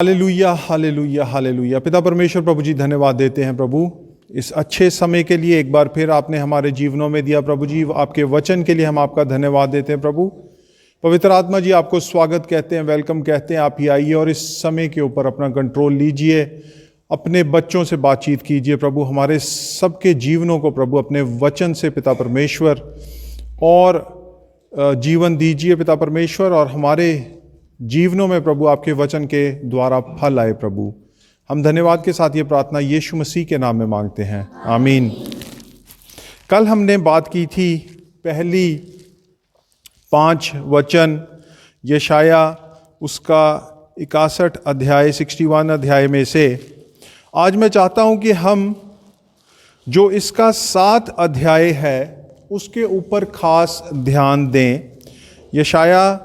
Hallelujah हालेलुया hallelujah. पिता परमेश्वर प्रभु जी, धन्यवाद देते हैं प्रभु इस अच्छे समय के लिए। एक बार फिर आपने हमारे जीवनों में दिया प्रभु जी, आपके वचन के लिए हम आपका धन्यवाद देते हैं प्रभु। पवित्र आत्मा जी, आपको स्वागत कहते हैं, वेलकम कहते हैं। आप ही आइए और इस समय के ऊपर अपना कंट्रोल लीजिए, अपने बच्चों से बातचीत कीजिए प्रभु। हमारे सबके जीवनों को प्रभु अपने वचन से पिता परमेश्वर और जीवन दीजिए पिता परमेश्वर, और हमारे जीवनों में प्रभु आपके वचन के द्वारा फल आए प्रभु। हम धन्यवाद के साथ ये प्रार्थना यीशु मसीह के नाम में मांगते हैं, आमीन। कल हमने बात की थी पहली 5 वचन यशाया उसका 61 अध्याय 61 अध्याय में से। आज मैं चाहता हूं कि हम जो इसका 7 अध्याय है उसके ऊपर खास ध्यान दें। यशाया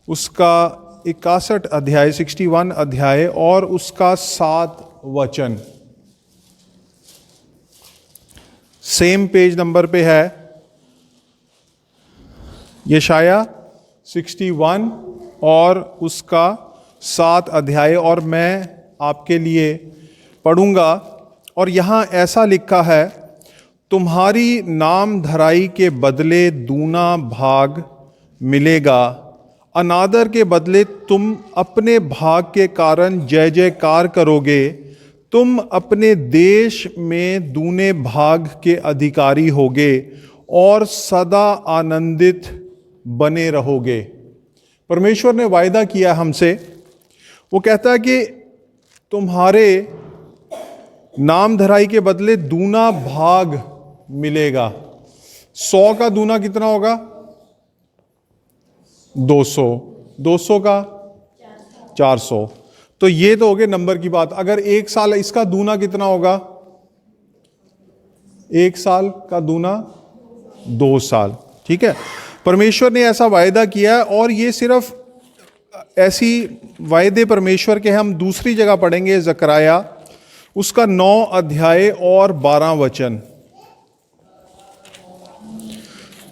उसका 61 अध्याय 61 अध्याय और उसका 7 वचन सेम पेज नंबर पे है। यशाया 61 और उसका 7 अध्याय, और मैं आपके लिए पढ़ूंगा। और यहाँ ऐसा लिखा है, तुम्हारी नाम धराई के बदले दूना भाग मिलेगा, अनादर के बदले तुम अपने भाग के कारण जय जयकार करोगे। तुम अपने देश में दूने भाग के अधिकारी होगे और सदा आनंदित बने रहोगे। परमेश्वर ने वायदा किया हमसे, वो कहता है कि तुम्हारे नाम धराई के बदले दूना भाग मिलेगा। 100 का दूना कितना होगा? 200, 200 का 400। तो ये तो हो गए नंबर की बात। अगर 1 साल, इसका दूना कितना होगा? 1 साल का दूना 2 साल। ठीक है, परमेश्वर ने ऐसा वायदा किया है, और ये सिर्फ ऐसी वायदे परमेश्वर के हम दूसरी जगह पढ़ेंगे, ज़करिया उसका 9 अध्याय और 12 वचन।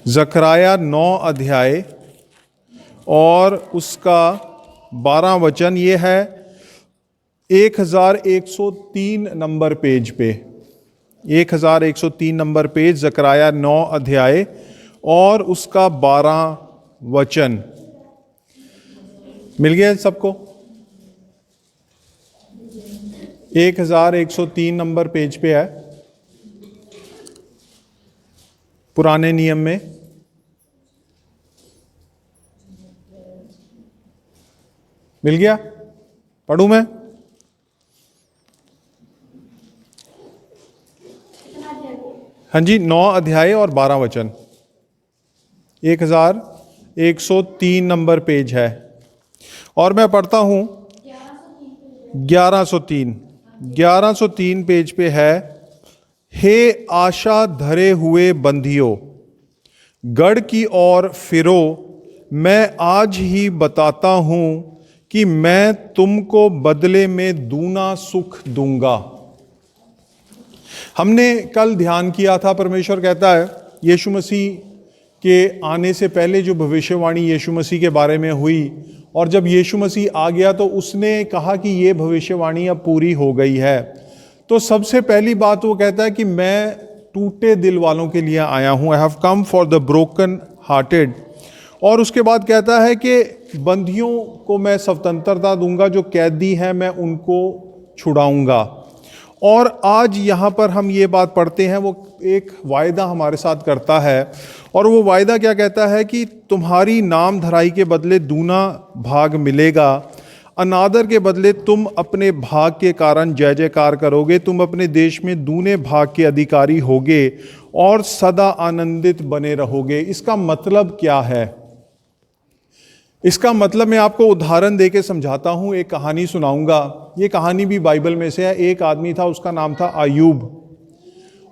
ज़करिया 9 अध्याय और उसका 12 वचन, ये है 1103 नंबर पेज पे। 1103 नंबर पेज, ज़करिया 9 अध्याय और उसका 12 वचन। मिल गया सबको? 1103 नंबर पेज पे है पुराने नियम में। मिल गया? पढ़ूं मैं? हाँ जी, 9 अध्याय और 12 वचन, 1103 नंबर पेज है। और मैं पढ़ता हूं 1103 पेज पे है। हे आशा धरे हुए बंधियों, गढ़ की ओर फिरो। मैं आज ही बताता हूं कि मैं तुमको बदले में दूना सुख दूंगा। हमने कल ध्यान किया था, परमेश्वर कहता है यीशु मसीह के आने से पहले जो भविष्यवाणी यीशु मसीह के बारे में हुई, और जब यीशु मसीह आ गया तो उसने कहा कि ये भविष्यवाणी अब पूरी हो गई है। तो सबसे पहली बात वो कहता है कि मैं टूटे दिल वालों के लिए आया हूँ, I have come for the broken hearted. और उसके बाद कहता है कि बंदियों को मैं स्वतंत्रता दूंगा, जो कैदी हैं मैं उनको छुड़ाऊंगा। और आज यहाँ पर हम ये बात पढ़ते हैं, वो एक वायदा हमारे साथ करता है, और वो वायदा क्या कहता है कि तुम्हारी नाम धराई के बदले दूना भाग मिलेगा, अनादर के बदले तुम अपने भाग के कारण जय जयकार करोगे। तुम अपने देश में दूने भाग के अधिकारी होगे और सदा आनंदित बने रहोगे। इसका मतलब क्या है? इसका मतलब मैं आपको उदाहरण देके समझाता हूं, एक कहानी सुनाऊंगा। ये कहानी भी बाइबल में से है। एक आदमी था, उसका नाम था आयूब,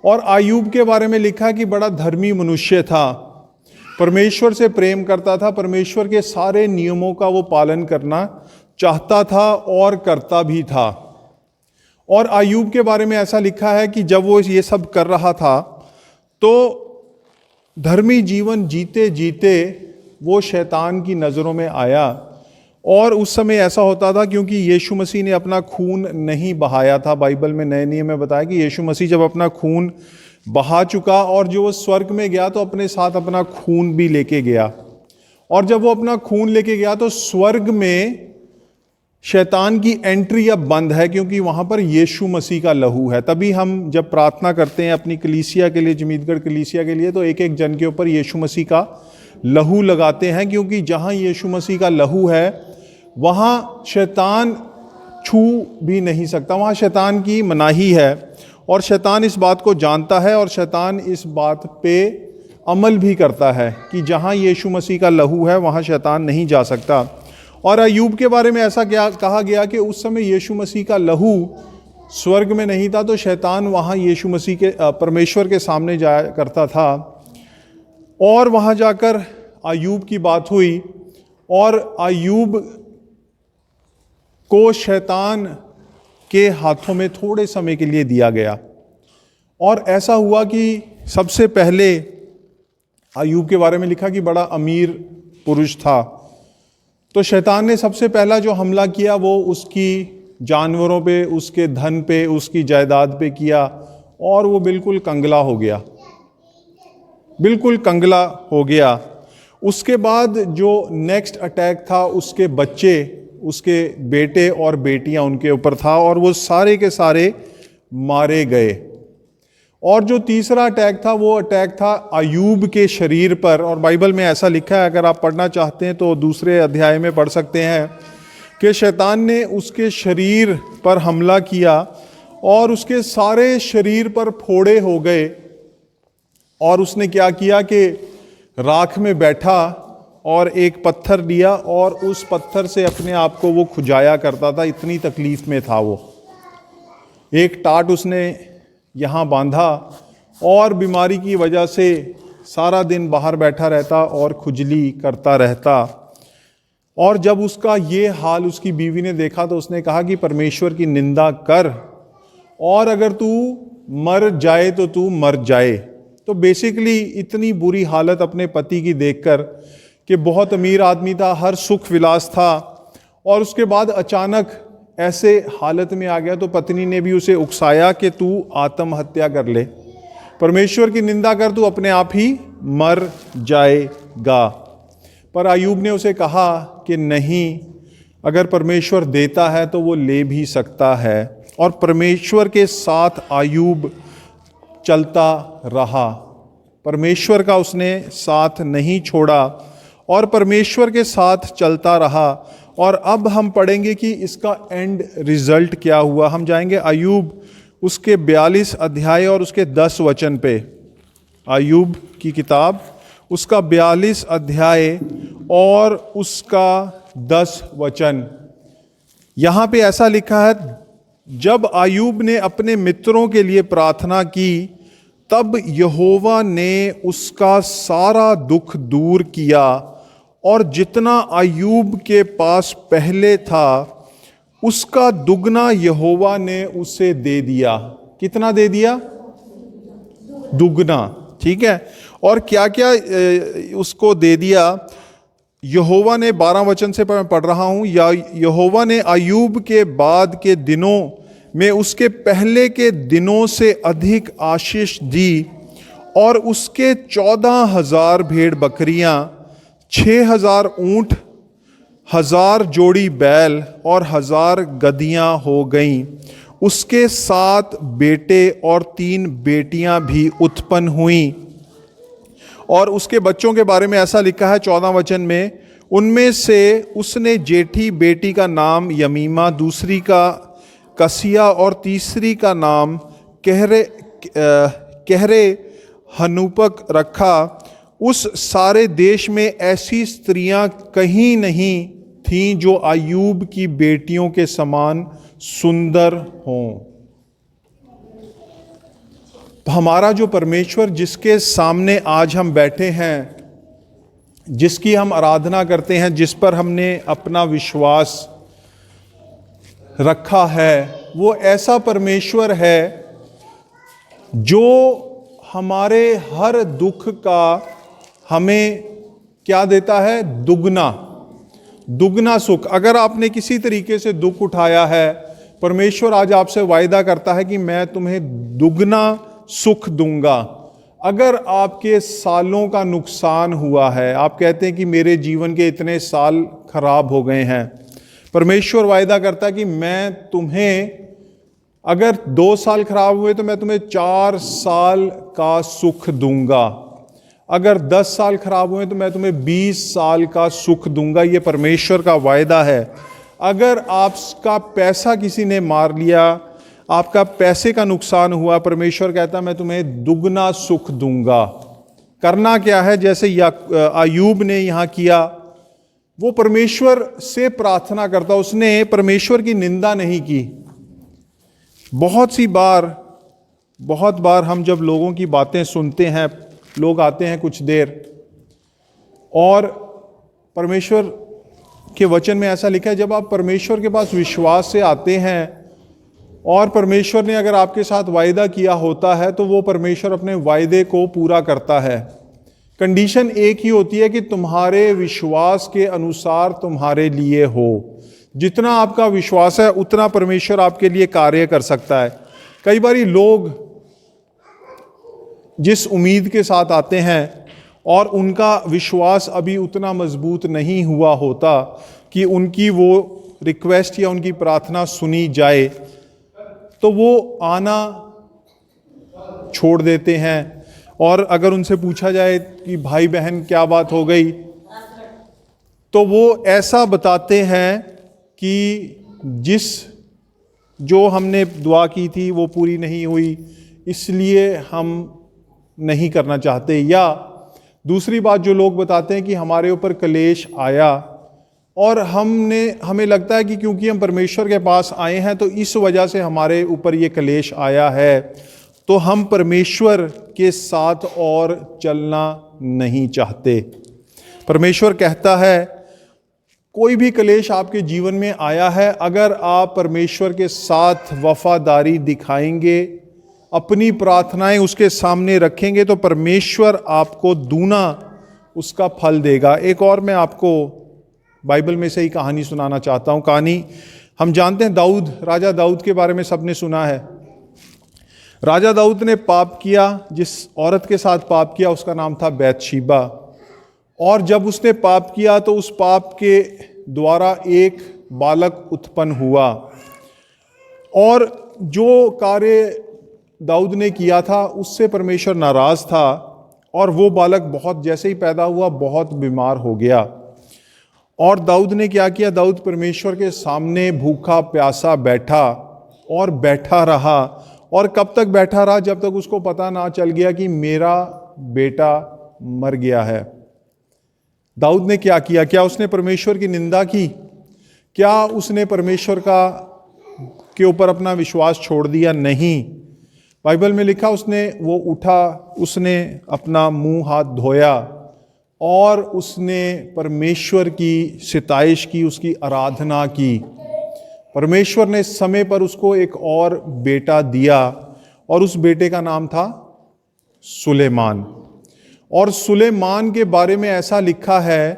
और आयूब के बारे में लिखा कि बड़ा धर्मी मनुष्य था, परमेश्वर से प्रेम करता था, परमेश्वर के सारे नियमों का वो पालन करना चाहता था और करता भी था। और आयूब के बारे में ऐसा लिखा है कि जब वो ये सब कर रहा था तो धर्मी जीवन जीते जीते वो शैतान की नज़रों में आया और उस समय ऐसा होता था क्योंकि यीशु मसीह ने अपना खून नहीं बहाया था। बाइबल में नए नियम में बताया कि यीशु मसीह जब अपना खून बहा चुका और जो वो स्वर्ग में गया तो अपने साथ अपना खून भी लेके गया, और जब वो अपना खून लेके गया तो स्वर्ग में शैतान की एंट्री अब बंद है, क्योंकि वहां पर यीशु मसीह का लहू है। तभी हम जब प्रार्थना करते हैं अपनी कलीसिया के लिए, जमीदगढ़ कलीसिया के लिए, तो एक एक जन के ऊपर यीशु मसीह का लहू लगाते हैं, क्योंकि जहां यीशु मसीह का लहू है वहां शैतान छू भी नहीं सकता, वहां शैतान की मनाही है। और शैतान इस बात को जानता है और शैतान इस बात पे अमल भी करता है कि जहां यीशु मसीह का लहू है वहां शैतान नहीं जा सकता। और अय्यूब के बारे में ऐसा क्या कहा गया कि उस समय यीशु मसीह का लहू स्वर्ग में नहीं था, तो शैतान वहाँ यीशु मसीह के परमेश्वर के सामने जाया करता था, और वहाँ जाकर अय्यूब की बात हुई और अय्यूब को शैतान के हाथों में थोड़े समय के लिए दिया गया। और ऐसा हुआ कि सबसे पहले अय्यूब के बारे में लिखा कि बड़ा अमीर पुरुष था, तो शैतान ने सबसे पहला जो हमला किया वो उसकी जानवरों पे, उसके धन पे, उसकी जायदाद पे किया, और वो बिल्कुल कंगला हो गया, बिल्कुल कंगला हो गया। उसके बाद जो नेक्स्ट अटैक था उसके बच्चे, उसके बेटे और बेटियां उनके ऊपर था, और वो सारे के सारे मारे गए। और जो तीसरा अटैक था वो अटैक था अय्यूब के शरीर पर, और बाइबल में ऐसा लिखा है, अगर आप पढ़ना चाहते हैं तो दूसरे अध्याय में पढ़ सकते हैं कि शैतान ने उसके शरीर पर हमला किया और उसके सारे शरीर पर फोड़े हो गए। और उसने क्या किया कि राख में बैठा और एक पत्थर लिया और उस पत्थर से अपने आप को वो खुजाया करता था, इतनी तकलीफ में था वो। एक टाट उसने यहाँ बांधा और बीमारी की वजह से सारा दिन बाहर बैठा रहता और खुजली करता रहता। और जब उसका ये हाल उसकी बीवी ने देखा तो उसने कहा कि परमेश्वर की निंदा कर, और अगर तू मर जाए तो तू मर जाए। तो बेसिकली इतनी बुरी हालत अपने पति की देखकर, कि बहुत अमीर आदमी था, हर सुख विलास था, और उसके बाद अचानक ऐसे हालत में आ गया, तो पत्नी ने भी उसे उकसाया कि तू आत्महत्या कर ले, परमेश्वर की निंदा कर, तू अपने आप ही मर जाएगा। पर अय्यूब ने उसे कहा कि नहीं, अगर परमेश्वर देता है तो वो ले भी सकता है। और परमेश्वर के साथ अय्यूब चलता रहा, परमेश्वर का उसने साथ नहीं छोड़ा और परमेश्वर के साथ चलता रहा। और अब हम पढ़ेंगे कि इसका एंड रिजल्ट क्या हुआ। हम जाएंगे अय्यूब उसके 42 अध्याय और उसके 10 वचन पे। अय्यूब की किताब उसका 42 अध्याय और उसका 10 वचन। यहाँ पे ऐसा लिखा है, जब अय्यूब ने अपने मित्रों के लिए प्रार्थना की तब यहोवा ने उसका सारा दुख दूर किया, और जितना अय्यूब के पास पहले था उसका दुगना यहोवा ने उसे दे दिया। कितना दे दिया? दुगना, ठीक है। और क्या क्या उसको दे दिया? यहोवा ने 12 वचन से मैं पढ़ रहा हूं, या यहोवा ने अय्यूब के बाद के दिनों में उसके पहले के दिनों से अधिक आशीष दी, और उसके 14,000 भेड़ बकरियां, 6,000 ऊंट, 1,000 जोड़ी बैल और 1,000 गदहियां हो गईं। उसके 7 बेटे और 3 बेटियां भी उत्पन्न हुईं। और उसके बच्चों के बारे में ऐसा लिखा है 14 वचन में, उनमें से उसने जेठी बेटी का नाम यमीमा, दूसरी का कसिया और तीसरी का नाम कहरे हनूपक रखा। उस सारे देश में ऐसी स्त्रियां कहीं नहीं थीं जो अय्यूब की बेटियों के समान सुंदर हों। हमारा जो परमेश्वर जिसके सामने आज हम बैठे हैं, जिसकी हम आराधना करते हैं, जिस पर हमने अपना विश्वास रखा है, वो ऐसा परमेश्वर है जो हमारे हर दुख का हमें क्या देता है? दुगना। दुगना सुख। अगर आपने किसी तरीके से दुख उठाया है, परमेश्वर आज आपसे वायदा करता है कि मैं तुम्हें दुगना सुख दूंगा। अगर आपके सालों का नुकसान हुआ है, आप कहते हैं कि मेरे जीवन के इतने साल खराब हो गए हैं, परमेश्वर वायदा करता है कि मैं तुम्हें, अगर 2 साल खराब हुए तो मैं तुम्हें 4 साल का सुख दूंगा। अगर 10 साल खराब हुए तो मैं तुम्हें 20 साल का सुख दूंगा। ये परमेश्वर का वायदा है। अगर आपका पैसा किसी ने मार लिया, आपका पैसे का नुकसान हुआ, परमेश्वर कहता मैं तुम्हें दुगना सुख दूंगा। करना क्या है? जैसे अय्यूब ने यहाँ किया, वो परमेश्वर से प्रार्थना करता, उसने परमेश्वर की निंदा नहीं की। बहुत बार हम जब लोगों की बातें सुनते हैं, लोग आते हैं कुछ देर, और परमेश्वर के वचन में ऐसा लिखा है, जब आप परमेश्वर के पास विश्वास से आते हैं और परमेश्वर ने अगर आपके साथ वायदा किया होता है तो वो परमेश्वर अपने वायदे को पूरा करता है। कंडीशन एक ही होती है कि तुम्हारे विश्वास के अनुसार तुम्हारे लिए हो। जितना आपका विश्वास है उतना परमेश्वर आपके लिए कार्य कर सकता है। कई बार लोग जिस उम्मीद के साथ आते हैं और उनका विश्वास अभी उतना मजबूत नहीं हुआ होता कि उनकी वो रिक्वेस्ट या उनकी प्रार्थना सुनी जाए, तो वो आना छोड़ देते हैं। और अगर उनसे पूछा जाए कि भाई बहन क्या बात हो गई, तो वो ऐसा बताते हैं कि जो हमने दुआ की थी वो पूरी नहीं हुई, इसलिए हम नहीं करना चाहते। या दूसरी बात जो लोग बताते हैं कि हमारे ऊपर क्लेश आया और हमें लगता है कि क्योंकि हम परमेश्वर के पास आए हैं तो इस वजह से हमारे ऊपर ये क्लेश आया है, तो हम परमेश्वर के साथ और चलना नहीं चाहते। परमेश्वर कहता है कोई भी क्लेश आपके जीवन में आया है, अगर आप परमेश्वर के साथ वफादारी दिखाएंगे, अपनी प्रार्थनाएं उसके सामने रखेंगे, तो परमेश्वर आपको दूना उसका फल देगा। एक और मैं आपको बाइबल में से ही कहानी सुनाना चाहता हूँ। कहानी हम जानते हैं, राजा दाऊद के बारे में सबने सुना है। राजा दाऊद ने पाप किया, जिस औरत के साथ पाप किया उसका नाम था बैतशीबा। और जब उसने पाप किया तो उस पाप के द्वारा एक बालक उत्पन्न हुआ, और जो कार्य दाऊद ने किया था उससे परमेश्वर नाराज था, और वो बालक बहुत जैसे ही पैदा हुआ बहुत बीमार हो गया। और दाऊद ने क्या किया? दाऊद परमेश्वर के सामने भूखा प्यासा बैठा और बैठा रहा। और कब तक बैठा रहा? जब तक उसको पता ना चल गया कि मेरा बेटा मर गया है। दाऊद ने क्या किया? क्या उसने परमेश्वर की निंदा की? क्या उसने परमेश्वर के ऊपर अपना विश्वास छोड़ दिया? नहीं। बाइबल में लिखा वो उठा, उसने अपना मुंह हाथ धोया और उसने परमेश्वर की सिताइश की, उसकी आराधना की। परमेश्वर ने समय पर उसको एक और बेटा दिया, और उस बेटे का नाम था सुलेमान। और सुलेमान के बारे में ऐसा लिखा है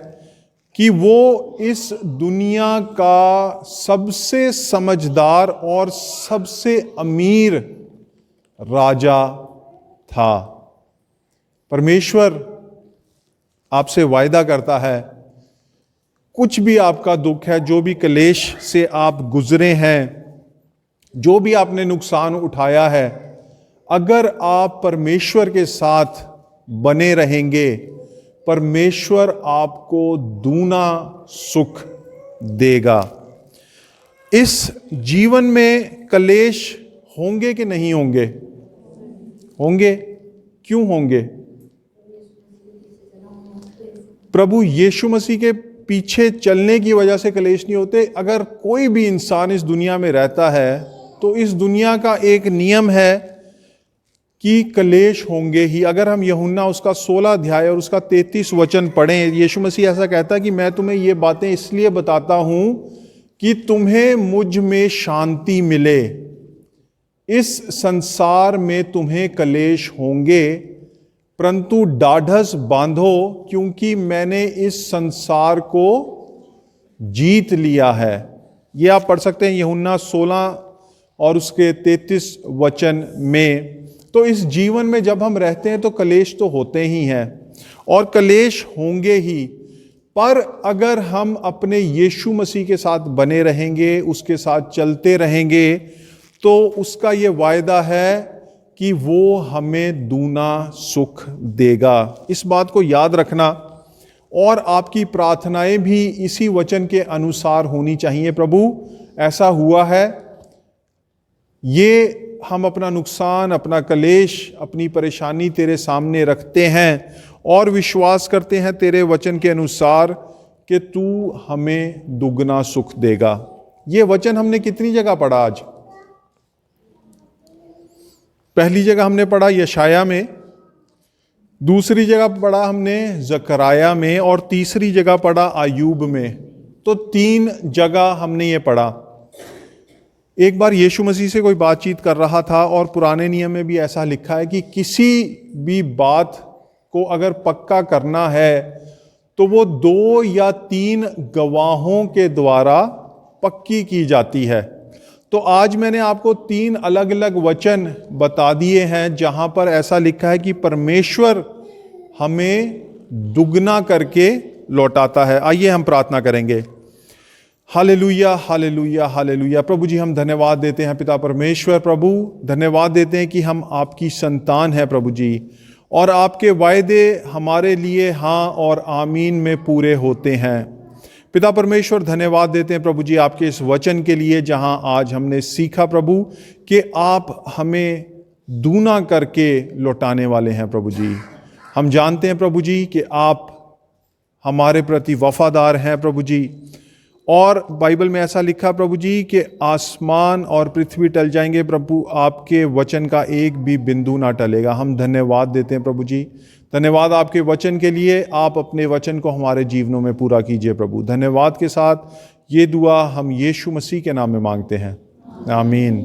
कि वो इस दुनिया का सबसे समझदार और सबसे अमीर राजा था। परमेश्वर आपसे वायदा करता है, कुछ भी आपका दुख है, जो भी क्लेश से आप गुजरे हैं, जो भी आपने नुकसान उठाया है, अगर आप परमेश्वर के साथ बने रहेंगे, परमेश्वर आपको दूना सुख देगा। इस जीवन में क्लेश होंगे कि नहीं होंगे? होंगे। क्यों होंगे? प्रभु यीशु मसीह के पीछे चलने की वजह से क्लेश नहीं होते। अगर कोई भी इंसान इस दुनिया में रहता है तो इस दुनिया का एक नियम है कि क्लेश होंगे ही। अगर हम यूहन्ना उसका 16 अध्याय और उसका 33 वचन पढ़ें, यीशु मसीह ऐसा कहता है कि मैं तुम्हें ये बातें इसलिए बताता हूं कि तुम्हें मुझ में शांति मिले। इस संसार में तुम्हें क्लेश होंगे, परंतु ढाढ़स बांधो, क्योंकि मैंने इस संसार को जीत लिया है। ये आप पढ़ सकते हैं यूहन्ना 16 और उसके 33 वचन में। तो इस जीवन में जब हम रहते हैं तो कलेश तो होते ही हैं और कलेश होंगे ही, पर अगर हम अपने यीशु मसीह के साथ बने रहेंगे, उसके साथ चलते रहेंगे, तो उसका ये वायदा है कि वो हमें दूना सुख देगा। इस बात को याद रखना और आपकी प्रार्थनाएं भी इसी वचन के अनुसार होनी चाहिए। प्रभु, ऐसा हुआ है, ये हम अपना नुकसान, अपना कलेश, अपनी परेशानी तेरे सामने रखते हैं और विश्वास करते हैं तेरे वचन के अनुसार कि तू हमें दुगना सुख देगा। ये वचन हमने कितनी जगह पढ़ा आज? पहली जगह हमने पढ़ा यशाया में, दूसरी जगह पढ़ा हमने जकराया में और तीसरी जगह पढ़ा अय्यूब में। तो 3 जगह हमने ये पढ़ा। एक बार यीशु मसीह से कोई बातचीत कर रहा था और पुराने नियम में भी ऐसा लिखा है कि किसी भी बात को अगर पक्का करना है तो वो 2 या 3 गवाहों के द्वारा पक्की की जाती है। तो आज मैंने आपको 3 अलग अलग वचन बता दिए हैं जहां पर ऐसा लिखा है कि परमेश्वर हमें दुगना करके लौटाता है। आइए हम प्रार्थना करेंगे। हालेलुया, हालेलुया, हालेलुया। प्रभु जी, हम धन्यवाद देते हैं पिता परमेश्वर। प्रभु, धन्यवाद देते हैं कि हम आपकी संतान हैं प्रभु जी, और आपके वायदे हमारे लिए हाँ और आमीन में पूरे होते हैं। पिता परमेश्वर, धन्यवाद देते हैं प्रभु जी आपके इस वचन के लिए, जहां आज हमने सीखा प्रभु कि आप हमें दूना करके लौटाने वाले हैं। प्रभु जी, हम जानते हैं प्रभु जी कि आप हमारे प्रति वफादार हैं प्रभु जी, और बाइबल में ऐसा लिखा प्रभु जी कि आसमान और पृथ्वी टल जाएंगे, प्रभु आपके वचन का एक भी बिंदु ना टलेगा। हम धन्यवाद देते हैं प्रभु जी। धन्यवाद आपके वचन के लिए। आप अपने वचन को हमारे जीवनों में पूरा कीजिए प्रभु। धन्यवाद के साथ ये दुआ हम यीशु मसीह के नाम में मांगते हैं, आमीन।